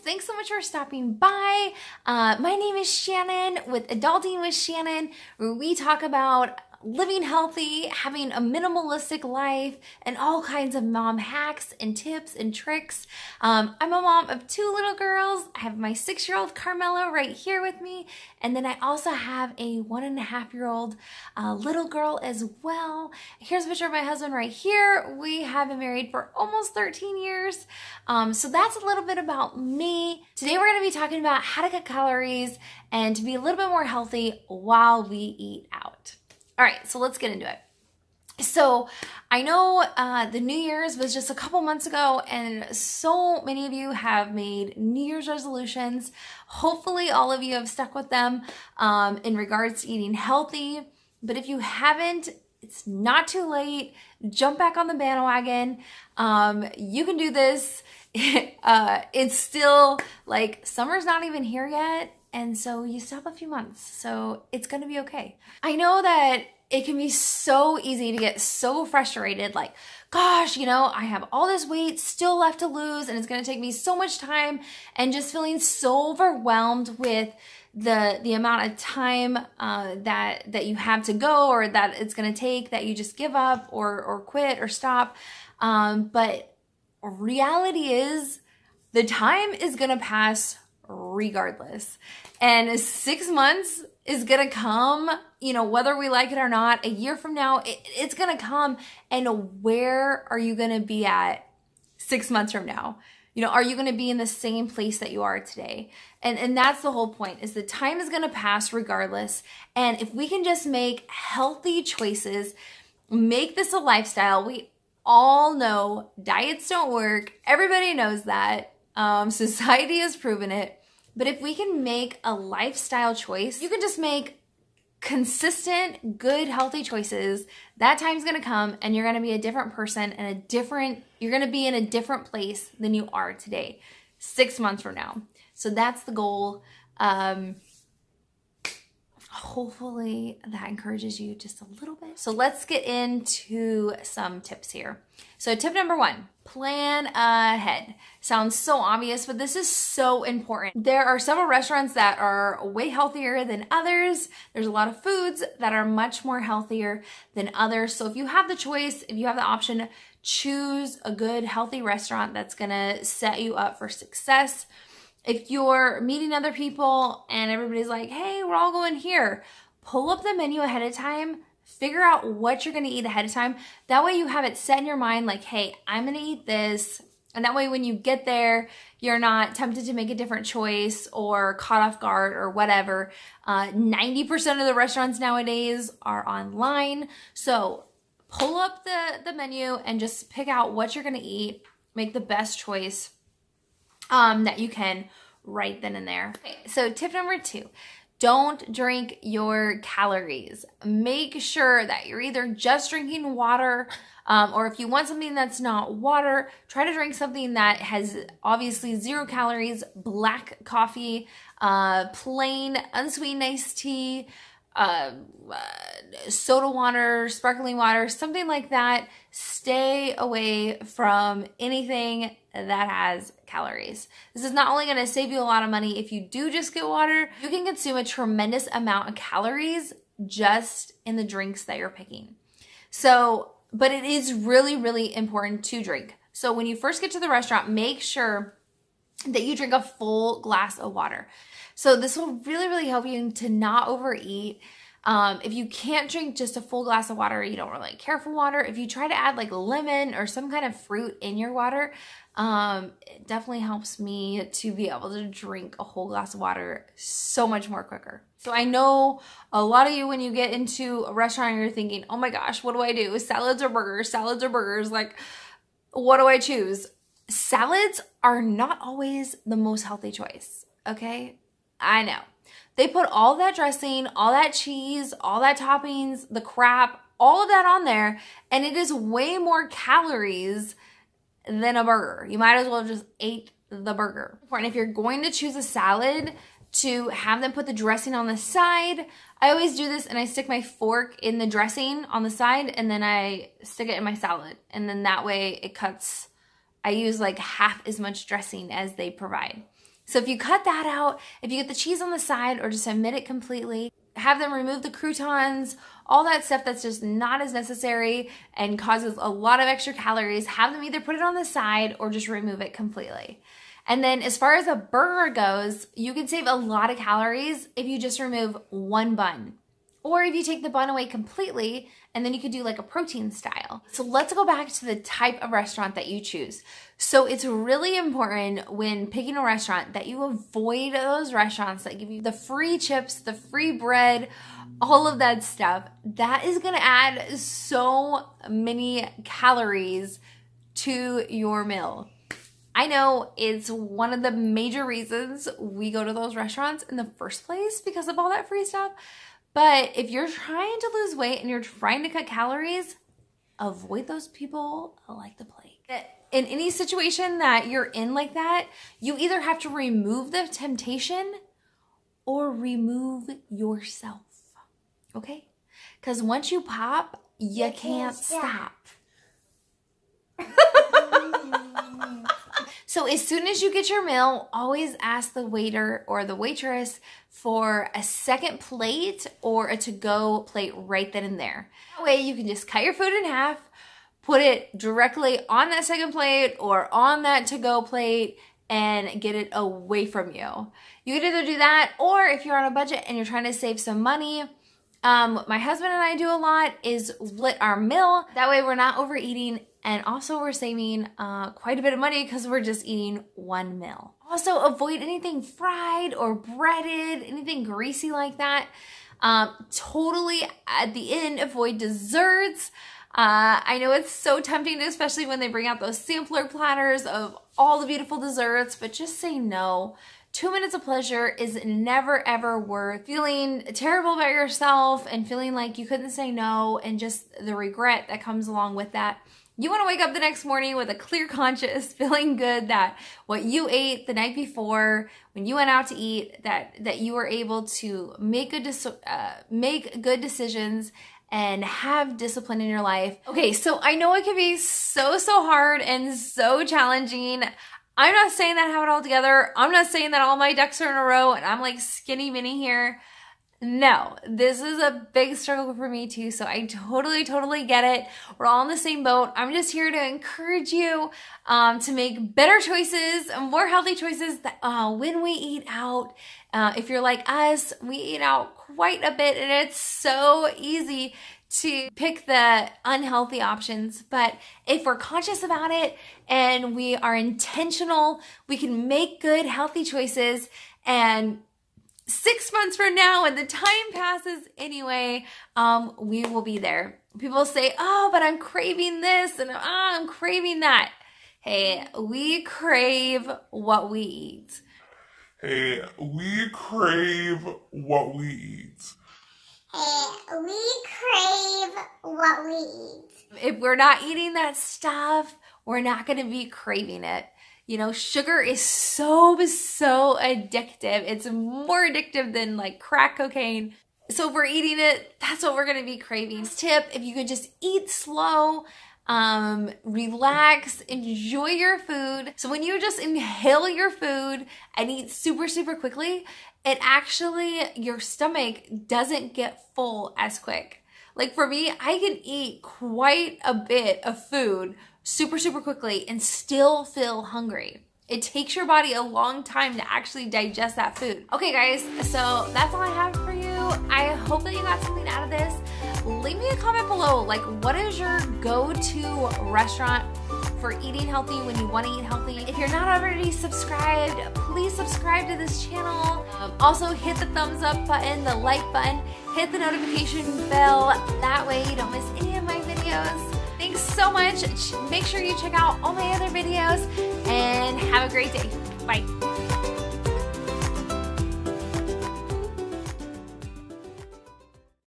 Thanks so much for stopping by. My name is Shannon with Adulting with Shannon, where we talk about living healthy, having a minimalistic life, and all kinds of mom hacks and tips and tricks. I'm a mom of 2 little girls. I have my 6-year-old Carmela right here with me, and then I also have a 1.5-year-old little girl as well. Here's a picture of my husband right here. We have been married for almost 13 years. So that's a little bit about me. Today we're going to be talking about how to cut calories and to be a little bit more healthy while we eat out. All right, so let's get into it. So I know the New Year's was just a couple months ago, and so many of you have made New Year's resolutions. Hopefully all of you have stuck with them in regards to eating healthy. But if you haven't, it's not too late. Jump back on the bandwagon. You can do this. It's still like summer's not even here yet. And so you still have a few months, so it's gonna be okay. I know that it can be so easy to get so frustrated, like, gosh, I have all this weight still left to lose and it's gonna take me so much time, and just feeling so overwhelmed with the amount of time that you have to go, or that it's gonna take, that you just give up or quit or stop. But reality is the time is gonna pass regardless. And 6 months is gonna come, whether we like it or not. A year from now, it's gonna come. And where are you gonna be at 6 months from now? Are you gonna be in the same place that you are today? And that's the whole point, is the time is gonna pass regardless. And if we can just make healthy choices, make this a lifestyle. We all know diets don't work. Everybody knows that. Society has proven it. But if we can make a lifestyle choice, you can just make consistent, good, healthy choices. That time's gonna come, and you're gonna be a different person and you're gonna be in a different place than you are today, 6 months from now. So that's the goal. Hopefully that encourages you just a little bit. So let's get into some tips here. So tip number 1, plan ahead. Sounds so obvious, but this is so important. There are several restaurants that are way healthier than others. There's a lot of foods that are much more healthier than others. So if you have the choice, if you have the option, choose a good, healthy restaurant that's gonna set you up for success. If you're meeting other people and everybody's like, hey, we're all going here, pull up the menu ahead of time, figure out what you're gonna eat ahead of time. That way you have it set in your mind, like, hey, I'm gonna eat this. And that way when you get there, you're not tempted to make a different choice or caught off guard or whatever. 90% of the restaurants nowadays are online. So pull up the menu and just pick out what you're gonna eat, make the best choice that you can right then and there. Okay, so tip number 2, don't drink your calories. Make sure that you're either just drinking water, or if you want something that's not water, try to drink something that has obviously 0 calories, black coffee, plain unsweetened iced tea, soda water, sparkling water, something like that. Stay away from anything that has calories. This is not only going to save you a lot of money if you do just get water, you can consume a tremendous amount of calories just in the drinks that you're picking. So, but it is really, really important to drink. So when you first get to the restaurant, make sure that you drink a full glass of water. So this will really, really help you to not overeat. If you can't drink just a full glass of water, you don't really care for water. If you try to add like lemon or some kind of fruit in your water, it definitely helps me to be able to drink a whole glass of water so much more quicker. So I know a lot of you, when you get into a restaurant, you're thinking, oh my gosh, what do I do? Salads or burgers? Salads or burgers? Like, what do I choose? Salads are not always the most healthy choice, okay? I know. They put all that dressing, all that cheese, all that toppings, the crap, all of that on there, and it is way more calories than a burger. You might as well have just ate the burger. And if you're going to choose a salad, to have them put the dressing on the side. I always do this, and I stick my fork in the dressing on the side, and then I stick it in my salad. And then that way it cuts, I use like half as much dressing as they provide. So if you cut that out, if you get the cheese on the side or just omit it completely, have them remove the croutons, all that stuff that's just not as necessary and causes a lot of extra calories, have them either put it on the side or just remove it completely. And then as far as a burger goes, you can save a lot of calories if you just remove one bun. Or if you take the bun away completely, and then you could do like a protein style. So let's go back to the type of restaurant that you choose. So it's really important when picking a restaurant that you avoid those restaurants that give you the free chips, the free bread, all of that stuff. That is gonna add so many calories to your meal. I know it's one of the major reasons we go to those restaurants in the first place because of all that free stuff. But if you're trying to lose weight and you're trying to cut calories, avoid those people like the plague. In any situation that you're in like that, you either have to remove the temptation or remove yourself, okay? Because once you pop, you can't stop. So as soon as you get your meal, always ask the waiter or the waitress for a second plate or a to-go plate right then and there. That way you can just cut your food in half, put it directly on that second plate or on that to-go plate and get it away from you. You can either do that, or if you're on a budget and you're trying to save some money, my husband and I do a lot is split our meal. That way we're not overeating, and also we're saving quite a bit of money because we're just eating one meal. Also avoid anything fried or breaded, anything greasy like that. Totally at the end, avoid desserts. I know it's so tempting, especially when they bring out those sampler platters of all the beautiful desserts, but just say no. 2 minutes of pleasure is never ever worth feeling terrible about yourself and feeling like you couldn't say no and just the regret that comes along with that. You want to wake up the next morning with a clear conscience, feeling good that what you ate the night before when you went out to eat, that you were able to make good decisions and have discipline in your life. Okay, so I know it can be so hard and so challenging. I'm not saying that I have it all together. I'm not saying that all my ducks are in a row and I'm like skinny mini here. No, this is a big struggle for me too, so I totally get it. We're all in the same boat. I'm just here to encourage you to make better choices, more healthy choices that, when we eat out. If you're like us, we eat out quite a bit and it's so easy to pick the unhealthy options. But if we're conscious about it and we are intentional, we can make good, healthy choices. And 6 months from now, when the time passes anyway, we will be there. People say, oh, but I'm craving this and I'm craving that. Hey, we crave what we eat. Hey, we crave what we eat. Hey, we crave what we eat. If we're not eating that stuff, we're not going to be craving it. You know, sugar is so addictive. It's more addictive than like crack cocaine. So if we're eating it, that's what we're going to be craving. Tip, if you could just eat slow, relax, enjoy your food. So when you just inhale your food and eat super quickly, it actually, your stomach doesn't get full as quick. Like for me, I can eat quite a bit of food super quickly and still feel hungry. It takes your body a long time to actually digest that food. Okay guys, so that's all I have for you. I hope that you got something out of this. Leave me a comment below, like what is your go-to restaurant for eating healthy when you want to eat healthy? If you're not already subscribed, please subscribe to this channel. Also hit the thumbs up button, the like button, hit the notification bell. That way you don't miss any of my videos. Thanks so much. Make sure you check out all my other videos and have a great day. Bye.